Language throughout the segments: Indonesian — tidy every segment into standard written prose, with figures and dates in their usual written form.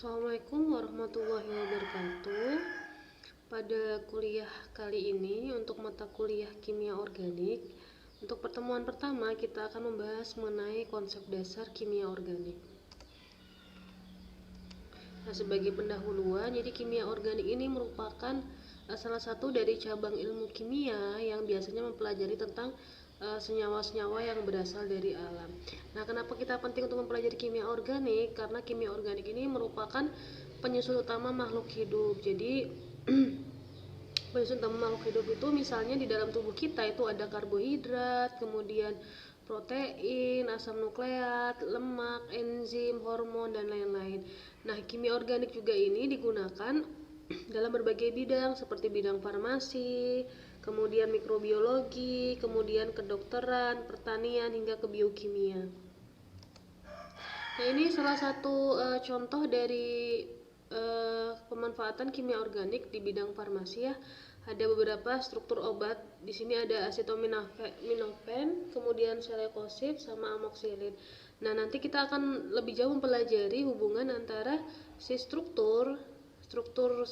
Assalamualaikum warahmatullahi wabarakatuh. Pada kuliah kali ini untuk mata kuliah kimia organik, untuk pertemuan pertama kita akan membahas mengenai konsep dasar kimia organik. Nah, sebagai pendahuluan, jadi kimia organik ini merupakan salah satu dari cabang ilmu kimia yang biasanya mempelajari tentang senyawa-senyawa yang berasal dari alam. Nah, kenapa kita penting untuk mempelajari kimia organik? Karena kimia organik ini merupakan penyusun utama makhluk hidup. Jadi penyusun utama makhluk hidup itu misalnya di dalam tubuh kita itu ada karbohidrat, kemudian protein, asam nukleat, lemak, enzim, hormon, dan lain-lain. Nah, kimia organik juga ini digunakan dalam berbagai bidang seperti bidang farmasi, kemudian mikrobiologi, kemudian kedokteran, pertanian, hingga ke biokimia. Nah, ini salah satu contoh dari pemanfaatan kimia organik di bidang farmasi ya. Ada beberapa struktur obat. Di sini ada acetaminophen, kemudian selekosip, sama amoxicillin. Nah, nanti kita akan lebih jauh mempelajari hubungan antara si struktur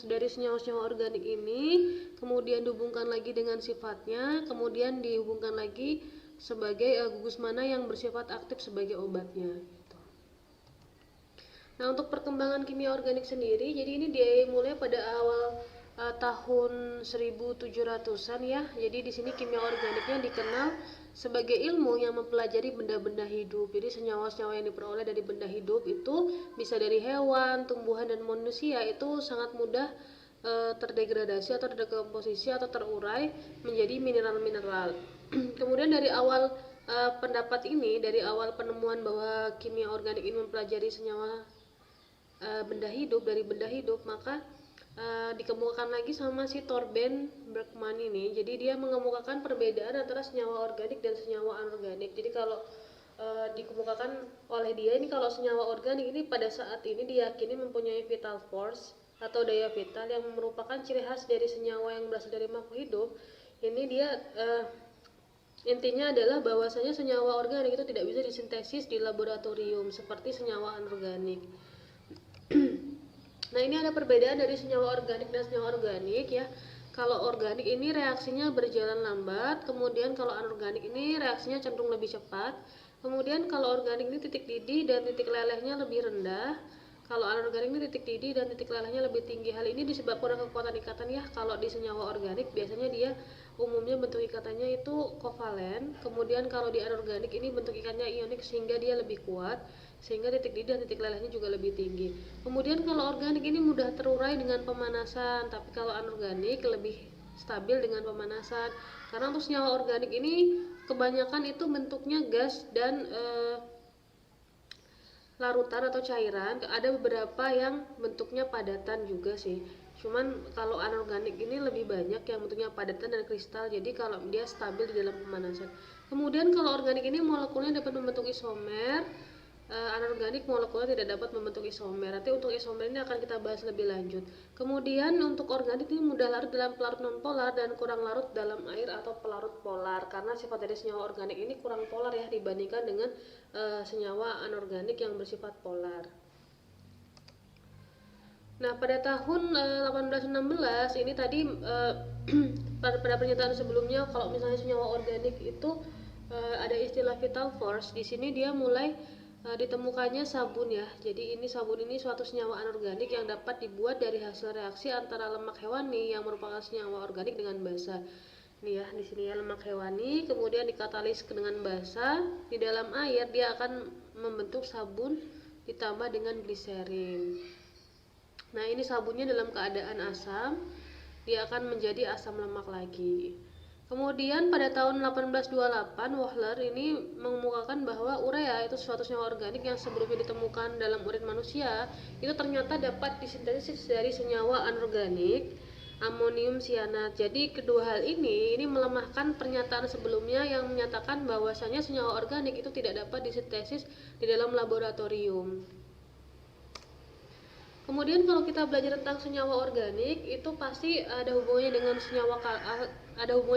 dari senyawa-senyawa organik ini, kemudian dihubungkan lagi dengan sifatnya, kemudian dihubungkan lagi sebagai gugus mana yang bersifat aktif sebagai obatnya. Nah, untuk perkembangan kimia organik sendiri, jadi ini dimulai pada awal tahun 1700-an ya. Jadi di sini kimia organiknya dikenal sebagai ilmu yang mempelajari benda-benda hidup. Jadi senyawa-senyawa yang diperoleh dari benda hidup itu bisa dari hewan, tumbuhan, dan manusia itu sangat mudah terdegradasi atau terdekomposisi atau terurai menjadi mineral-mineral. Kemudian dari awal pendapat ini, dari awal penemuan bahwa kimia organik ini mempelajari senyawa benda hidup, maka dikemukakan lagi sama si Torben Bergman ini. Jadi dia mengemukakan perbedaan antara senyawa organik dan senyawa anorganik. Jadi kalau dikemukakan oleh dia ini, kalau senyawa organik ini pada saat ini diyakini mempunyai vital force atau daya vital yang merupakan ciri khas dari senyawa yang berasal dari makhluk hidup. Ini dia intinya adalah bahwasanya senyawa organik itu tidak bisa disintesis di laboratorium seperti senyawa anorganik. Nah, ini ada perbedaan dari senyawa organik dan senyawa organik ya. Kalau organik ini reaksinya berjalan lambat, kemudian kalau anorganik ini reaksinya cenderung lebih cepat. Kemudian kalau organik ini titik didih dan titik lelehnya lebih rendah. Kalau anorganik ini titik didih dan titik lelehnya lebih tinggi. Hal ini disebabkan oleh kekuatan ikatan ya. Kalau di senyawa organik biasanya dia umumnya bentuk ikatannya itu kovalen. Kemudian kalau di anorganik ini bentuk ikatnya ionik sehingga dia lebih kuat, sehingga titik didih dan titik lelehnya juga lebih tinggi. Kemudian kalau organik ini mudah terurai dengan pemanasan, tapi kalau anorganik lebih stabil dengan pemanasan. Karena untuk senyawa organik ini kebanyakan itu bentuknya gas dan larutan atau cairan. Ada beberapa yang bentuknya padatan juga sih. Cuman kalau anorganik ini lebih banyak yang bentuknya padatan dan kristal. Jadi kalau dia stabil di dalam pemanasan. Kemudian kalau organik ini molekulnya dapat membentuk isomer. Anorganik molekulnya tidak dapat membentuk isomer. Nanti untuk isomer ini akan kita bahas lebih lanjut. Kemudian untuk organik ini mudah larut dalam pelarut nonpolar dan kurang larut dalam air atau pelarut polar. Karena sifat dari senyawa organik ini kurang polar ya dibandingkan dengan senyawa anorganik yang bersifat polar. Nah, pada tahun 1816 ini tadi pada pernyataan sebelumnya kalau misalnya senyawa organik itu ada istilah vital force. Di sini dia mulai ditemukannya sabun ya. Jadi ini sabun ini suatu senyawa anorganik yang dapat dibuat dari hasil reaksi antara lemak hewani yang merupakan senyawa organik dengan basa. Nih ya, di sini ya lemak hewani, kemudian dikatalis dengan basa di dalam air, dia akan membentuk sabun ditambah dengan gliserin. Nah, ini sabunnya dalam keadaan asam, dia akan menjadi asam lemak lagi. Kemudian pada tahun 1828 Wohler ini mengemukakan bahwa urea itu suatu senyawa organik yang sebelumnya ditemukan dalam urin manusia itu ternyata dapat disintesis dari senyawa anorganik amonium cyanat. Jadi kedua hal ini melemahkan pernyataan sebelumnya yang menyatakan bahwasanya senyawa organik itu tidak dapat disintesis di dalam laboratorium. Kemudian kalau kita belajar tentang senyawa organik itu pasti ada hubungannya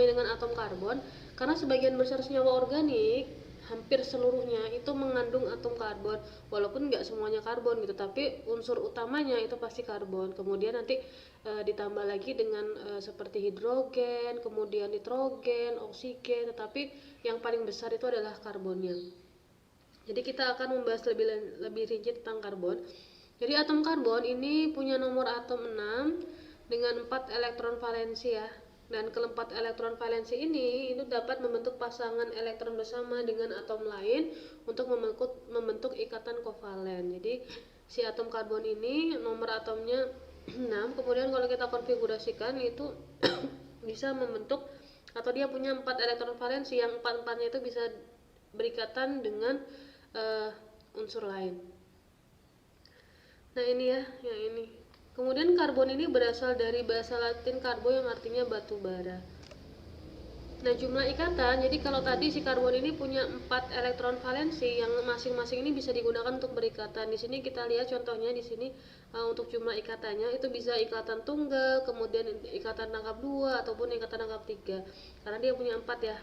dengan atom karbon, karena sebagian besar senyawa organik hampir seluruhnya itu mengandung atom karbon, walaupun nggak semuanya karbon gitu, tapi unsur utamanya itu pasti karbon. Kemudian nanti ditambah lagi dengan seperti hidrogen, kemudian nitrogen, oksigen, tetapi yang paling besar itu adalah karbonnya. Jadi kita akan membahas lebih rinci tentang karbon. Jadi atom karbon ini punya nomor atom 6 dengan 4 elektron valensi ya. Dan keempat elektron valensi ini itu dapat membentuk pasangan elektron bersama dengan atom lain untuk membentuk ikatan kovalen. Jadi si atom karbon ini nomor atomnya 6. Kemudian kalau kita konfigurasikan itu bisa membentuk, atau dia punya 4 elektron valensi yang 4-4-nya itu bisa berikatan dengan unsur lain. Nah ini ya, yang ini. Kemudian karbon ini berasal dari bahasa Latin karbo yang artinya batu bara. Nah jumlah ikatan, jadi kalau tadi si karbon ini punya 4 elektron valensi yang masing-masing ini bisa digunakan untuk berikatan. Di sini kita lihat contohnya di sini untuk jumlah ikatannya itu bisa ikatan tunggal, kemudian ikatan rangkap 2 ataupun ikatan rangkap 3. Karena dia punya 4 ya.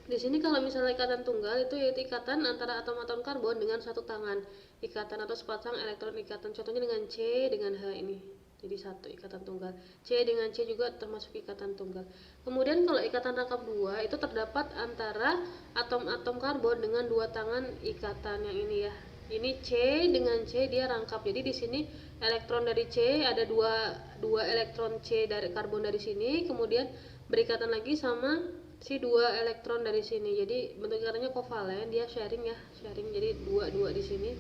Di sini kalau misalnya ikatan tunggal itu yaitu ikatan antara atom-atom karbon dengan satu tangan, ikatan atau sepasang elektron ikatan, contohnya dengan C dengan H ini. Jadi satu ikatan tunggal. C dengan C juga termasuk ikatan tunggal. Kemudian kalau ikatan rangkap 2 itu terdapat antara atom-atom karbon dengan dua tangan ikatan yang ini ya. Ini C dengan C dia rangkap. Jadi di sini elektron dari C ada dua elektron C dari karbon dari sini, kemudian berikatan lagi sama si dua elektron dari sini. Jadi bentuk ikatannya kovalen, dia sharing ya, sharing. Jadi dua di sini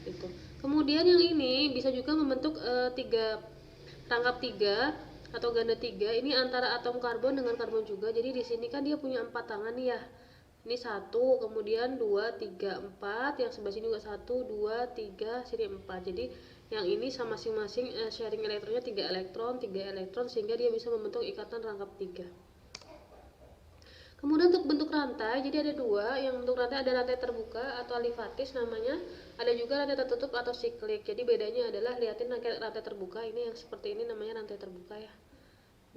gitu. Kemudian yang ini bisa juga membentuk rangkap 3 atau ganda 3. Ini antara atom karbon dengan karbon juga. Jadi di sini kan dia punya 4 tangan nih ya. Ini 1, kemudian 2, 3, 4, yang sebelah sini juga 1, 2, 3, sini 4. Jadi yang ini sama masing-masing sharing elektronnya 3 elektron sehingga dia bisa membentuk ikatan rangkap 3. Kemudian untuk bentuk rantai, jadi ada dua, yang bentuk rantai ada rantai terbuka atau alifatis namanya, ada juga rantai tertutup atau siklik. Jadi bedanya adalah lihatin rantai terbuka, ini yang seperti ini namanya rantai terbuka ya.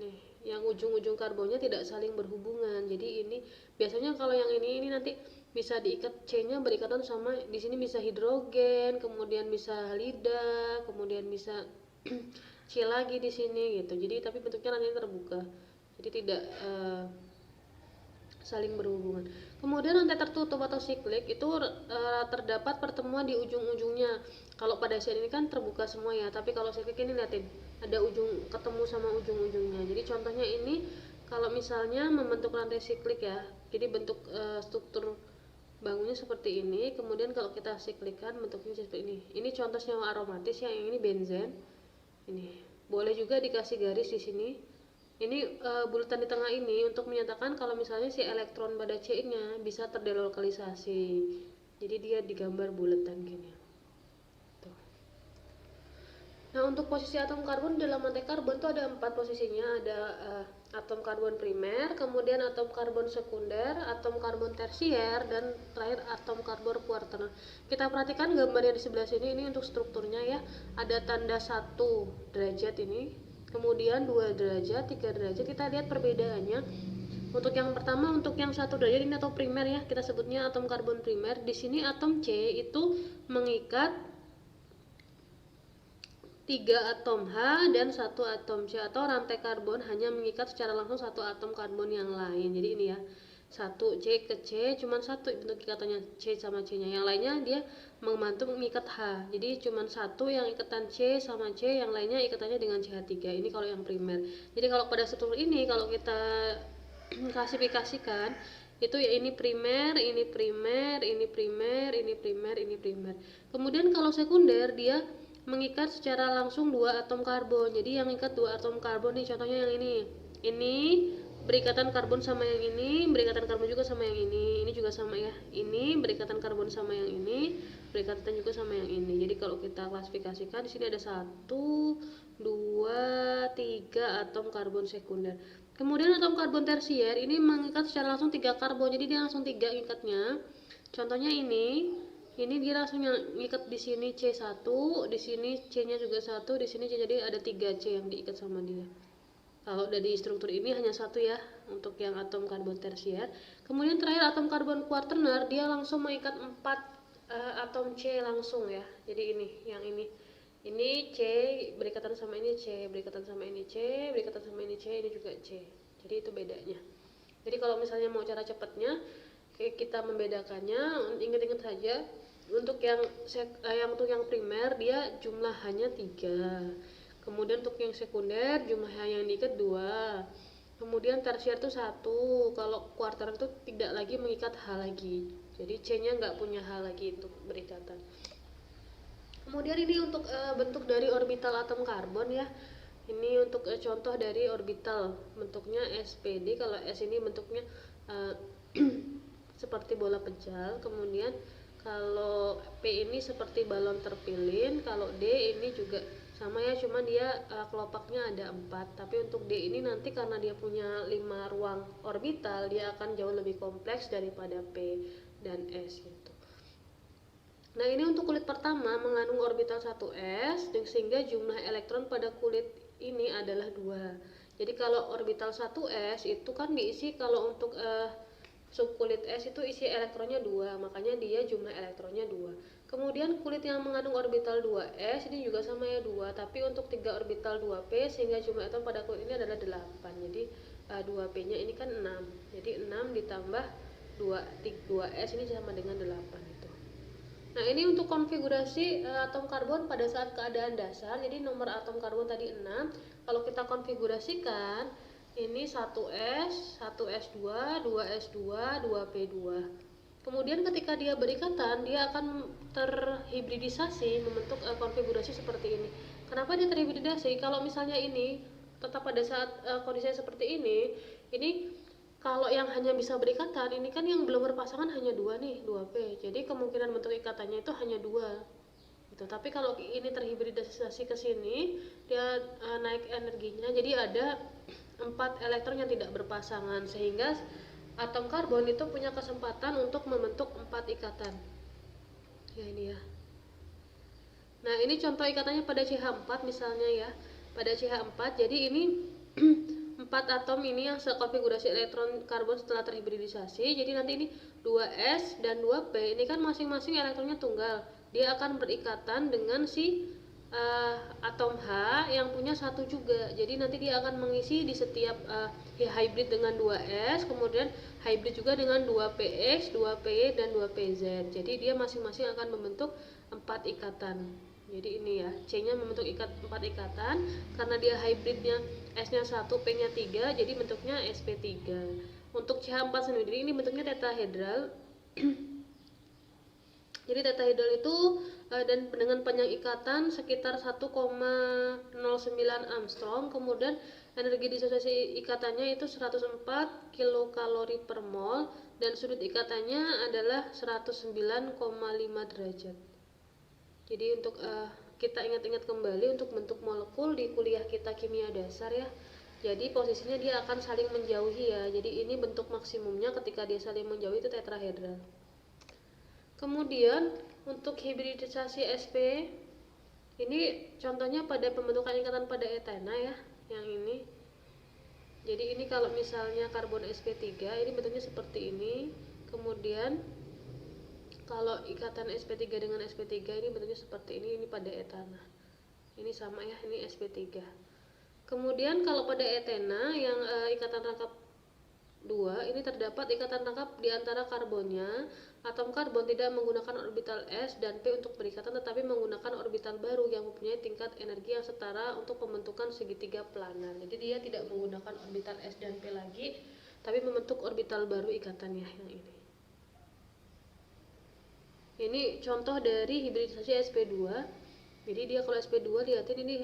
Nih, yang ujung-ujung karbonnya tidak saling berhubungan. Jadi ini biasanya kalau yang ini nanti bisa diikat, C-nya berikatan sama di sini bisa hidrogen, kemudian bisa halida, kemudian bisa C lagi di sini gitu. Jadi tapi bentuknya rantai terbuka. Jadi tidak saling berhubungan. Kemudian rantai tertutup atau siklik itu terdapat pertemuan di ujung-ujungnya. Kalau pada saat ini kan terbuka semua ya, tapi kalau siklik ini lihatin ada ujung ketemu sama ujung-ujungnya. Jadi contohnya ini kalau misalnya membentuk rantai siklik ya, jadi bentuk struktur bangunnya seperti ini. Kemudian kalau kita siklikan bentuknya seperti ini. Ini contoh senyawa aromatis ya, yang ini benzen. Ini boleh juga dikasih garis di sini. Ini bulatan di tengah ini untuk menyatakan kalau misalnya si elektron pada C-nya bisa terdelokalisasi. Jadi dia digambar bulatan gini. Tuh. Nah untuk posisi atom karbon dalam rantai karbon itu ada 4 posisinya. Ada atom karbon primer, kemudian atom karbon sekunder, atom karbon tersier, dan terakhir atom karbon kuarter. Kita perhatikan gambar yang di sebelah sini, ini untuk strukturnya ya. Ada tanda 1 derajat ini. Kemudian 2 derajat, 3 derajat. Kita lihat perbedaannya. Untuk yang pertama, untuk yang 1 derajat ini atau primer ya, kita sebutnya atom karbon primer. Di sini atom C itu mengikat 3 atom H dan 1 atom C, atau rantai karbon hanya mengikat secara langsung 1 atom karbon yang lain. Jadi ini ya, 1 C ke C cuma 1 bentuk ikatannya, C sama C nya, yang lainnya dia membantu mengikat H. Jadi cuma 1 yang ikatan C sama C, yang lainnya ikatannya dengan CH3. Ini kalau yang primer. Jadi kalau pada struktur ini kalau kita klasifikasikan itu ya, ini primer, ini primer, ini primer, ini primer, ini primer. Kemudian kalau sekunder dia mengikat secara langsung 2 atom karbon. Jadi yang ikat 2 atom karbon nih, contohnya yang ini. Ini berikatan karbon sama yang ini, berikatan karbon juga sama yang ini juga sama ya. Ini berikatan karbon sama yang ini, berikatan juga sama yang ini. Jadi kalau kita klasifikasikan di sini ada 1, 2, 3 atom karbon sekunder. Kemudian atom karbon tersier ini mengikat secara langsung 3 karbon. Jadi dia langsung 3 ikatnya. Contohnya ini dia langsung ngikat di sini C1, di sini C-nya juga 1, di sini C, jadi ada 3 C yang diikat sama dia. Kalau dari struktur ini hanya 1 ya, untuk yang atom karbon tersier. Kemudian terakhir atom karbon kuaterner, dia langsung mengikat 4 atom C langsung ya. Jadi ini, yang ini C berikatan sama ini, C berikatan sama ini, C berikatan sama ini, C ini juga C. Jadi itu bedanya. Jadi kalau misalnya mau cara cepatnya kita membedakannya, ingat-ingat saja untuk untuk yang primer dia jumlah hanya 3. Kemudian untuk yang sekunder jumlah yang diikat 2. Kemudian tersier itu 1. Kalau kuarter itu tidak lagi mengikat H lagi. Jadi C-nya nggak punya H lagi untuk berikatan. Kemudian ini untuk bentuk dari orbital atom karbon ya. Ini untuk contoh dari orbital, bentuknya SPD. Kalau S ini bentuknya seperti bola pejal. Kemudian kalau P ini seperti balon terpilin. Kalau D ini juga sama ya, cuma dia kelopaknya ada 4. Tapi untuk D ini nanti karena dia punya 5 ruang orbital, dia akan jauh lebih kompleks daripada P dan S gitu. Nah, ini untuk kulit pertama mengandung orbital 1s, sehingga jumlah elektron pada kulit ini adalah 2. Jadi kalau orbital 1s itu kan diisi, kalau untuk subkulit S itu isi elektronnya 2, makanya dia jumlah elektronnya 2. Kemudian kulit yang mengandung orbital 2s ini juga sama ya 2, tapi untuk 3 orbital 2p sehingga jumlah elektron pada kulit ini adalah 8. Jadi 2p-nya ini kan 6. Jadi 6 ditambah 2s ini sama dengan 8 itu. Nah, ini untuk konfigurasi atom karbon pada saat keadaan dasar. Jadi nomor atom karbon tadi 6. Kalau kita konfigurasikan, ini 1s, 1s2, 2s2, 2p2. Kemudian ketika dia berikatan, dia akan terhibridisasi membentuk konfigurasi seperti ini. Kenapa dia terhibridisasi? Kalau misalnya ini tetap pada saat kondisinya seperti ini kalau yang hanya bisa berikatan, ini kan yang belum berpasangan hanya 2 nih, 2p. Jadi kemungkinan bentuk ikatannya itu hanya 2. Gitu. Tapi kalau ini terhibridisasi ke sini, dia naik energinya. Jadi ada 4 elektron yang tidak berpasangan, sehingga atom karbon itu punya kesempatan untuk membentuk 4 ikatan. Ya ini ya. Nah, ini contoh ikatannya pada CH4 misalnya ya. Pada CH4, jadi ini 4 atom ini yang sekonfigurasi elektron karbon setelah terhibridisasi. Jadi nanti ini 2s dan 2p, ini kan masing-masing elektronnya tunggal. Dia akan berikatan dengan si atom H yang punya 1 juga. Jadi nanti dia akan mengisi di setiap hybrid dengan 2s, kemudian hybrid juga dengan 2px, 2py dan 2pz. Jadi dia masing-masing akan membentuk 4 ikatan. Jadi ini ya, C-nya membentuk 4 ikatan. Karena dia hybridnya S-nya 1, P-nya 3, jadi bentuknya sp3. Untuk CH4 sendiri ini bentuknya tetrahedral. Jadi tetrahedral itu dan dengan panjang ikatan sekitar 1,09 Armstrong. Kemudian energi disosiasi ikatannya itu 104 kilokalori per mol, dan sudut ikatannya adalah 109,5 derajat. Jadi untuk kita ingat-ingat kembali untuk bentuk molekul di kuliah kita kimia dasar ya. Jadi posisinya dia akan saling menjauhi ya. Jadi ini bentuk maksimumnya ketika dia saling menjauhi itu tetrahedral. Kemudian untuk hibridisasi sp, ini contohnya pada pembentukan ikatan pada etena ya, yang ini. Jadi ini kalau misalnya karbon sp3 ini bentuknya seperti ini. Kemudian kalau ikatan sp3 dengan sp3 ini bentuknya seperti ini pada etana. Ini sama ya, ini sp3. Kemudian kalau pada etena yang ikatan rangkap 2, ini terdapat ikatan rangkap di antara karbonnya. Atom karbon tidak menggunakan orbital S dan P untuk berikatan, tetapi menggunakan orbital baru yang mempunyai tingkat energi yang setara untuk pembentukan segitiga planar. Jadi dia tidak menggunakan orbital S dan P lagi, tapi membentuk orbital baru ikatannya yang ini. Ini contoh dari hibridisasi sp2. Jadi dia kalau sp2 lihatin ini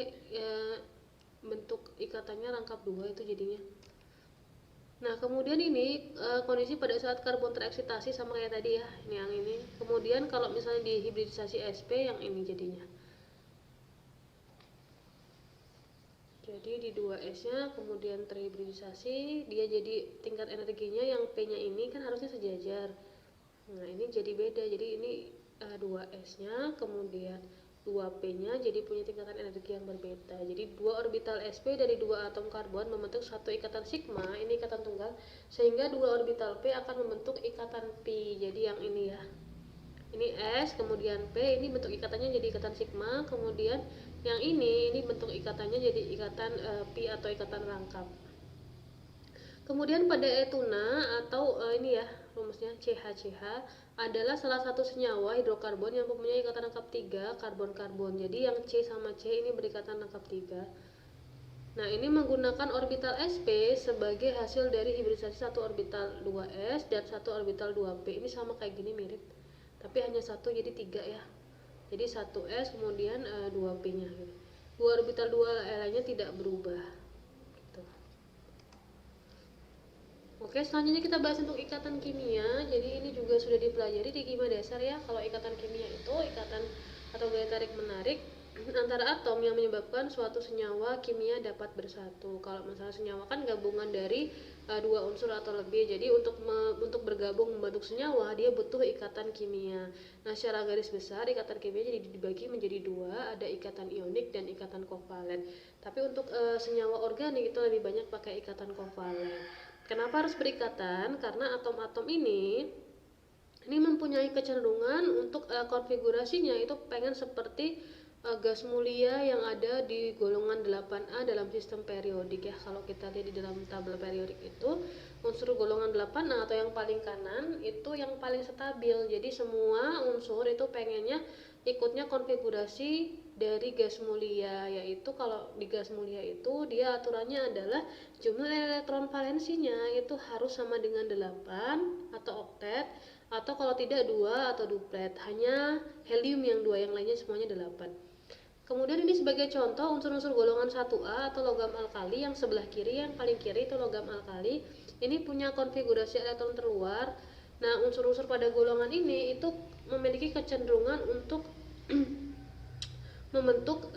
bentuk ikatannya rangkap 2 itu jadinya. Nah, kemudian ini kondisi pada saat karbon tereksitasi sama kayak tadi ya, ini yang ini. Kemudian kalau misalnya dihibridisasi sp, yang ini jadinya. Jadi di 2s-nya kemudian terhibridisasi, dia jadi tingkat energinya yang P-nya ini kan harusnya sejajar. Nah, ini jadi beda. Jadi ini 2s-nya kemudian 2p-nya jadi punya tingkatan energi yang berbeda. Jadi dua orbital sp dari dua atom karbon membentuk satu ikatan sigma, ini ikatan tunggal, sehingga dua orbital p akan membentuk ikatan pi. Jadi yang ini ya, ini S kemudian P, ini bentuk ikatannya jadi ikatan sigma, kemudian yang ini bentuk ikatannya jadi ikatan pi atau ikatan rangkap. Kemudian pada etuna atau ini ya rumusnya CH adalah salah satu senyawa hidrokarbon yang mempunyai ikatan rangkap 3 karbon-karbon. Jadi yang C sama C ini berikatan rangkap 3. Nah, ini menggunakan orbital sp sebagai hasil dari hibridisasi satu orbital 2s dan satu orbital 2p. Ini sama kayak gini mirip, tapi hanya satu jadi 3 ya. Jadi 1s kemudian 2p-nya gitu. Dua orbital 2 lainnya tidak berubah. Gitu. Oke, selanjutnya kita bahas untuk ikatan kimia. Jadi ini juga sudah dipelajari di kimia dasar ya. Kalau ikatan kimia itu ikatan atau gaya tarik menarik antara atom yang menyebabkan suatu senyawa kimia dapat bersatu. Kalau misalnya senyawa kan gabungan dari dua unsur atau lebih. Jadi untuk bergabung membentuk senyawa dia butuh ikatan kimia. Nah, secara garis besar ikatan kimia jadi dibagi menjadi dua, ada ikatan ionik dan ikatan kovalen. Tapi untuk senyawa organik itu lebih banyak pakai ikatan kovalen. Kenapa harus berikatan? Karena atom-atom ini mempunyai kecenderungan untuk konfigurasinya itu pengen seperti gas mulia yang ada di golongan 8A dalam sistem periodik ya. Kalau kita lihat di dalam tabel periodik itu unsur golongan 8A atau yang paling kanan itu yang paling stabil. Jadi semua unsur itu pengennya ikutnya konfigurasi dari gas mulia, yaitu kalau di gas mulia itu dia aturannya adalah jumlah elektron valensinya itu harus sama dengan 8 atau oktet, atau kalau tidak 2 atau duplet. Hanya helium yang 2, yang lainnya semuanya 8. Kemudian ini sebagai contoh unsur-unsur golongan 1A atau logam alkali yang sebelah kiri, yang paling kiri itu logam alkali. Ini punya konfigurasi elektron terluar. Nah, unsur-unsur pada golongan ini itu memiliki kecenderungan untuk membentuk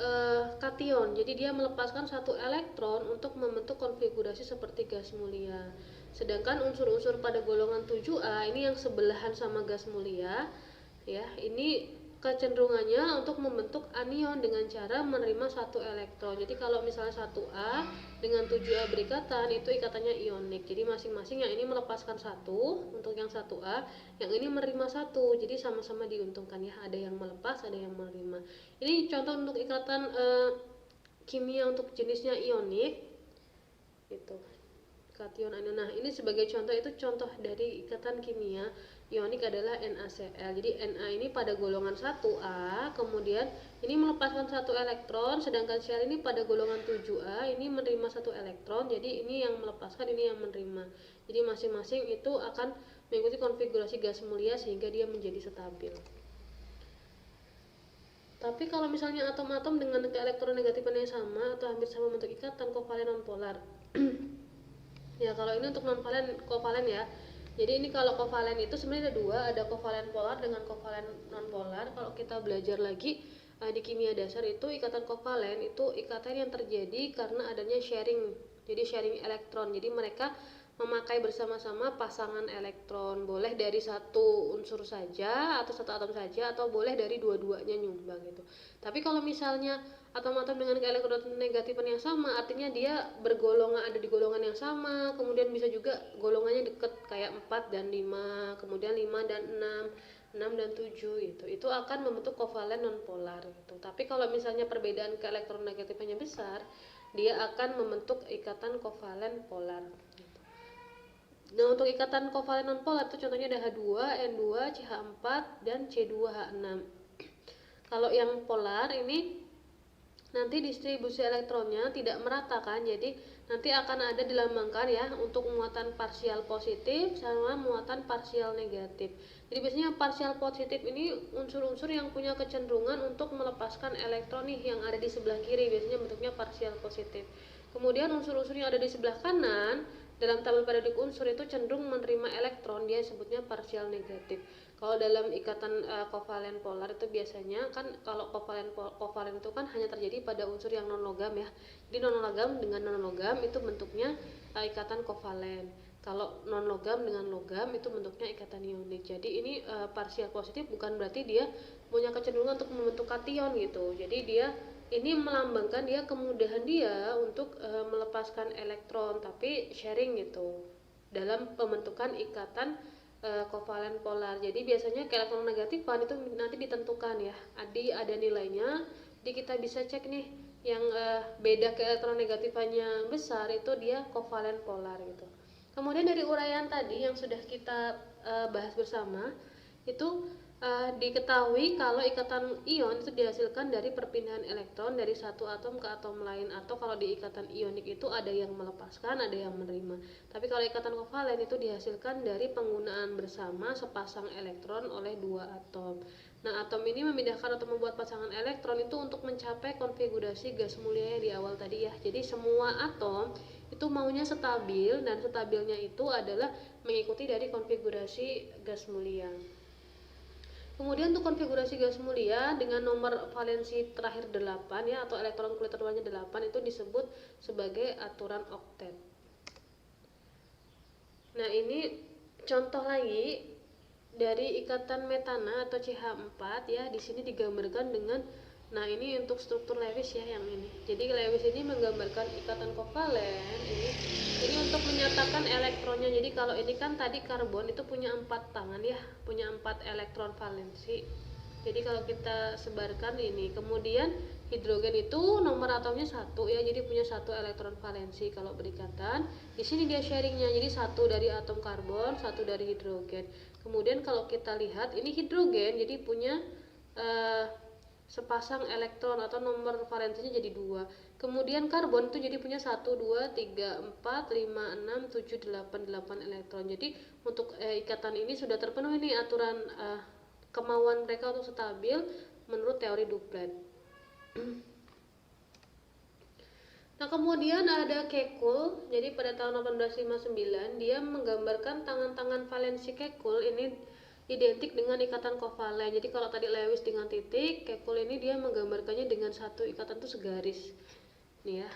kation. Jadi dia melepaskan satu elektron untuk membentuk konfigurasi seperti gas mulia. Sedangkan unsur-unsur pada golongan 7A ini yang sebelahan sama gas mulia ya, ini kecenderungannya untuk membentuk anion dengan cara menerima satu elektron. Jadi kalau misalnya 1A dengan 7A berikatan itu ikatannya ionik. Jadi masing-masing yang ini melepaskan satu untuk yang 1A, yang ini menerima satu. Jadi sama-sama diuntungkan ya, ada yang melepas, ada yang menerima. Ini contoh untuk ikatan kimia untuk jenisnya ionik. Itu kation anion. Nah, ini sebagai contoh, itu contoh dari ikatan kimia ionik adalah NaCl. Jadi Na ini pada golongan 1A, kemudian ini melepaskan satu elektron, sedangkan Cl ini pada golongan 7A ini menerima satu elektron. Jadi ini yang melepaskan, ini yang menerima. Jadi masing-masing itu akan mengikuti konfigurasi gas mulia sehingga dia menjadi stabil. Tapi kalau misalnya atom-atom dengan keelektronegatifannya sama atau hampir sama bentuk ikatan kovalen nonpolar. Ya, kalau ini untuk non-valen kovalen ya. Jadi ini kalau kovalen itu sebenarnya ada dua, ada kovalen polar dengan kovalen non-polar. Kalau kita belajar lagi di kimia dasar itu ikatan kovalen itu ikatan yang terjadi karena adanya sharing. Jadi sharing elektron. Jadi mereka memakai bersama-sama pasangan elektron. Boleh dari satu unsur saja atau satu atom saja, atau boleh dari dua-duanya nyumbang gitu. Tapi kalau misalnya atom-atom dengan keelektronegatifan yang sama, artinya dia bergolongan, ada di golongan yang sama, kemudian bisa juga golongannya deket kayak 4 dan 5, kemudian 5 dan 6 dan 7 gitu. Itu akan membentuk kovalen nonpolar gitu. Tapi kalau misalnya perbedaan keelektronegatifannya besar, dia akan membentuk ikatan kovalen polar gitu. Nah, untuk ikatan kovalen nonpolar itu contohnya ada H2, N2, CH4 dan C2H6. Kalau yang polar ini nanti distribusi elektronnya tidak merata kan, jadi nanti akan ada dilambangkan ya untuk muatan parsial positif sama muatan parsial negatif. Jadi biasanya parsial positif ini unsur-unsur yang punya kecenderungan untuk melepaskan elektron nih yang ada di sebelah kiri, biasanya bentuknya parsial positif. Kemudian unsur-unsur yang ada di sebelah kanan dalam tabel periodik unsur itu cenderung menerima elektron, dia sebutnya parsial negatif. Kalau dalam ikatan kovalen polar itu biasanya kan, kalau kovalen itu kan hanya terjadi pada unsur yang non logam ya. Jadi non logam dengan non logam itu bentuknya ikatan kovalen. Kalau non logam dengan logam itu bentuknya ikatan ionik. Jadi ini partial positif bukan berarti dia punya kecenderungan untuk membentuk kation gitu. Jadi dia ini melambangkan dia kemudahan dia untuk melepaskan elektron tapi sharing gitu dalam pembentukan ikatan kovalen polar. Jadi biasanya elektronegatifan itu nanti ditentukan ya. Ada nilainya. Jadi kita bisa cek nih yang beda ke elektronegatifannya besar itu dia kovalen polar gitu. Kemudian dari uraian tadi yang sudah kita bahas bersama itu diketahui kalau ikatan ion itu dihasilkan dari perpindahan elektron dari satu atom ke atom lain, atau kalau di ikatan ionik itu ada yang melepaskan, ada yang menerima. Tapi kalau ikatan kovalen itu dihasilkan dari penggunaan bersama sepasang elektron oleh dua atom. Nah, atom ini memindahkan atau membuat pasangan elektron itu untuk mencapai konfigurasi gas mulia yang di awal tadi ya. Jadi semua atom itu maunya stabil, dan stabilnya itu adalah mengikuti dari konfigurasi gas mulia. Kemudian untuk konfigurasi gas mulia dengan nomor valensi terakhir 8 ya, atau elektron kulit terluarnya 8 itu disebut sebagai aturan oktet. Nah, ini contoh lagi dari ikatan metana atau CH4 ya. Di sini digambarkan dengan, nah ini untuk struktur Lewis ya yang ini. Jadi Lewis ini menggambarkan ikatan kovalen ini untuk menyatakan elektronnya. Jadi kalau ini kan tadi karbon itu punya 4 tangan ya, punya 4 elektron valensi. Jadi kalau kita sebarkan ini, kemudian hidrogen itu nomor atomnya 1 ya, jadi punya 1 elektron valensi kalau berikatan. Di sini dia sharingnya, jadi 1 dari atom karbon, 1 dari hidrogen. Kemudian kalau kita lihat ini hidrogen jadi punya sepasang elektron atau nomor valensinya jadi 2. Kemudian karbon itu jadi punya 1, 2, 3, 4, 5, 6, 7, 8 elektron. Jadi untuk ikatan ini sudah terpenuhi nih aturan kemauan mereka untuk stabil menurut teori Duplet. Nah, kemudian ada Kekulé. Jadi pada tahun 1859 dia menggambarkan tangan-tangan valensi Kekulé ini identik dengan ikatan kovalen. Jadi kalau tadi Lewis dengan titik, Kekulé ini dia menggambarkannya dengan satu ikatan itu segaris. Nih ya.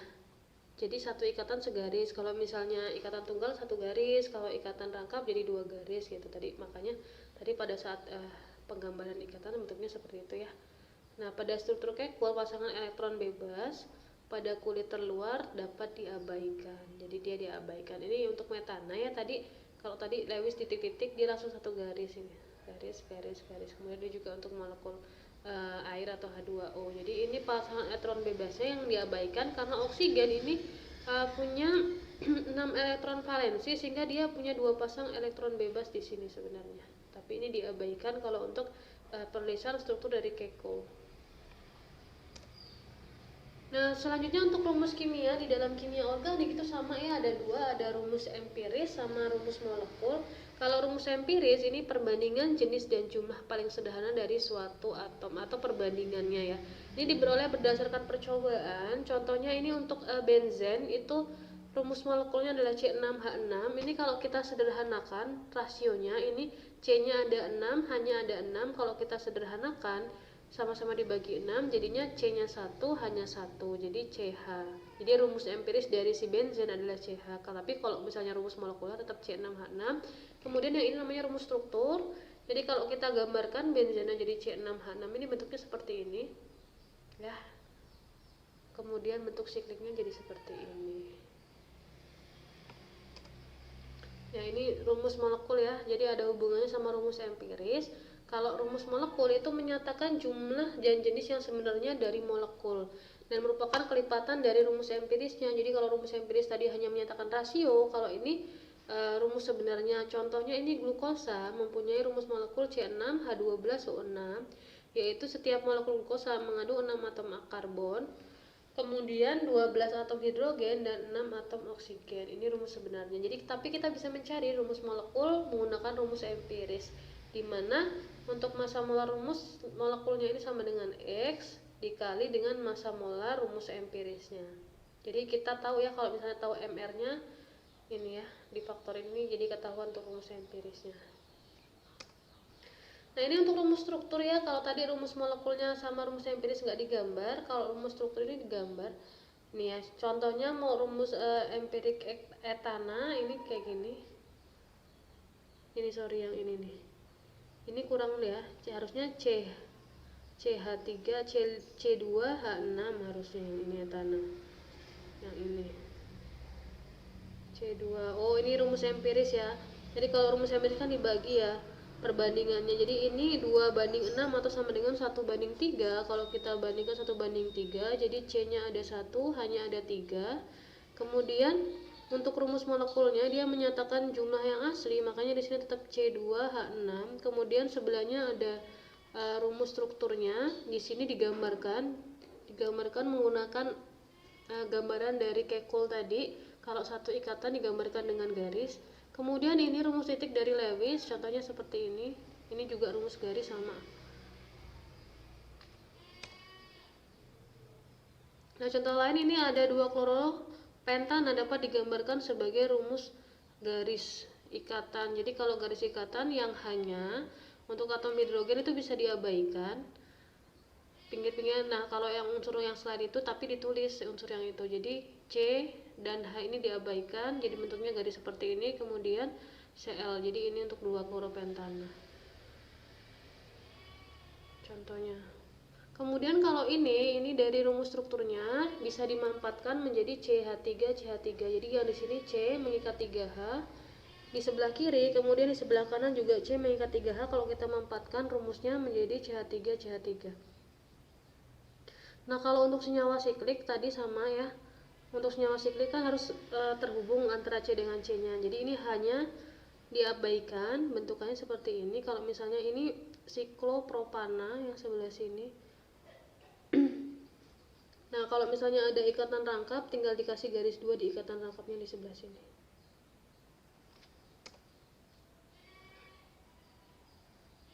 Jadi satu ikatan segaris. Kalau misalnya ikatan tunggal satu garis, kalau ikatan rangkap jadi 2 garis gitu. Tadi makanya tadi pada saat penggambaran ikatan bentuknya seperti itu ya. Nah, pada struktur Kekulé pasangan elektron bebas pada kulit terluar dapat diabaikan. Jadi dia diabaikan. Ini untuk metana ya, tadi kalau tadi Lewis titik-titik dia langsung satu garis ini. Garis. Kemudian dia juga untuk molekul air atau H2O. Jadi ini pasangan elektron bebasnya yang diabaikan karena oksigen ini punya 6 elektron valensi sehingga dia punya 2 pasang elektron bebas di sini sebenarnya. Tapi ini diabaikan kalau untuk penulisan struktur dari Kekulé. Nah, selanjutnya untuk rumus kimia di dalam kimia organik itu sama ya, ada 2, ada rumus empiris sama rumus molekul. Kalau rumus empiris ini perbandingan jenis dan jumlah paling sederhana dari suatu atom atau perbandingannya ya. Ini diperoleh berdasarkan percobaan. Contohnya ini untuk benzen itu rumus molekulnya adalah C6H6. Ini kalau kita sederhanakan rasionya ini C-nya ada 6, H-nya ada 6. Kalau kita sederhanakan sama-sama dibagi 6 jadinya C-nya 1, H-nya 1, jadi CH. Jadi rumus empiris dari si benzen adalah CH. Tapi kalau misalnya rumus molekuler tetap C6H6. Kemudian yang ini namanya rumus struktur. Jadi kalau kita gambarkan benzennya jadi C6H6 ini bentuknya seperti ini ya. Kemudian bentuk sikliknya jadi seperti ini. Ya, ini rumus molekul ya. Jadi ada hubungannya sama rumus empiris. Kalau rumus molekul itu menyatakan jumlah dan jenis yang sebenarnya dari molekul dan merupakan kelipatan dari rumus empirisnya. Jadi kalau rumus empiris tadi hanya menyatakan rasio, kalau ini rumus sebenarnya. Contohnya ini glukosa mempunyai rumus molekul C6H12O6, yaitu setiap molekul glukosa mengandung 6 atom karbon, kemudian 12 atom hidrogen dan 6 atom oksigen. Ini rumus sebenarnya. Jadi tapi kita bisa mencari rumus molekul menggunakan rumus empiris, di mana untuk massa molar rumus molekulnya ini sama dengan X dikali dengan massa molar rumus empirisnya. Jadi kita tahu ya, kalau misalnya tahu MR-nya ini ya, difaktorin ini jadi ketahuan untuk rumus empirisnya. Nah, ini untuk rumus struktur ya. Kalau tadi rumus molekulnya sama rumus empiris nggak digambar, kalau rumus struktur ini digambar. Nih ya, contohnya mau rumus empirik etana ini kayak gini. Ini sorry yang ini nih. Ini kurang ya, harusnya CH3, C2H6 harusnya yang ini ya tanah. Yang ini. C2. Oh, ini rumus empiris ya. Jadi kalau rumus empiris kan dibagi ya perbandingannya. Jadi ini 2/6 atau sama dengan 1/3. Kalau kita bandingkan 1/3, jadi C-nya ada 1, H-nya ada 3. Kemudian untuk rumus molekulnya dia menyatakan jumlah yang asli, makanya di sini tetap C2H6. Kemudian sebelahnya ada rumus strukturnya. Di sini digambarkan menggunakan gambaran dari Kekulé tadi. Kalau satu ikatan digambarkan dengan garis. Kemudian ini rumus titik dari Lewis, contohnya seperti ini. Ini juga rumus garis sama. Nah, contoh lain ini ada 2 kloropentana dapat digambarkan sebagai rumus garis ikatan. Jadi kalau garis ikatan yang hanya untuk atom hidrogen itu bisa diabaikan pinggir-pinggir. Nah, kalau yang unsur yang selain itu tapi ditulis unsur yang itu. Jadi C dan H ini diabaikan, jadi bentuknya garis seperti ini. Kemudian Cl. Jadi ini untuk 2 kloropentana. Contohnya. Kemudian kalau ini dari rumus strukturnya bisa dimanfaatkan menjadi CH3 CH3. Jadi yang di sini C mengikat 3H di sebelah kiri, kemudian di sebelah kanan juga C mengikat 3H. Kalau kita manfaatkan rumusnya menjadi CH3 CH3. Nah, kalau untuk senyawa siklik tadi sama ya. Untuk senyawa siklik kan harus terhubung antara C dengan C-nya. Jadi ini hanya diabaikan, bentukannya seperti ini. Kalau misalnya ini siklopropana yang sebelah sini. Nah, kalau misalnya ada ikatan rangkap, tinggal dikasih garis 2 di ikatan rangkapnya di sebelah sini.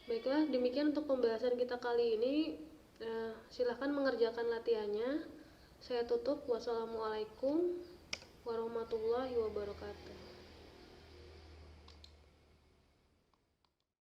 Baiklah, demikian untuk pembahasan kita kali ini. Silahkan mengerjakan latihannya. Saya tutup. Wassalamualaikum warahmatullahi wabarakatuh.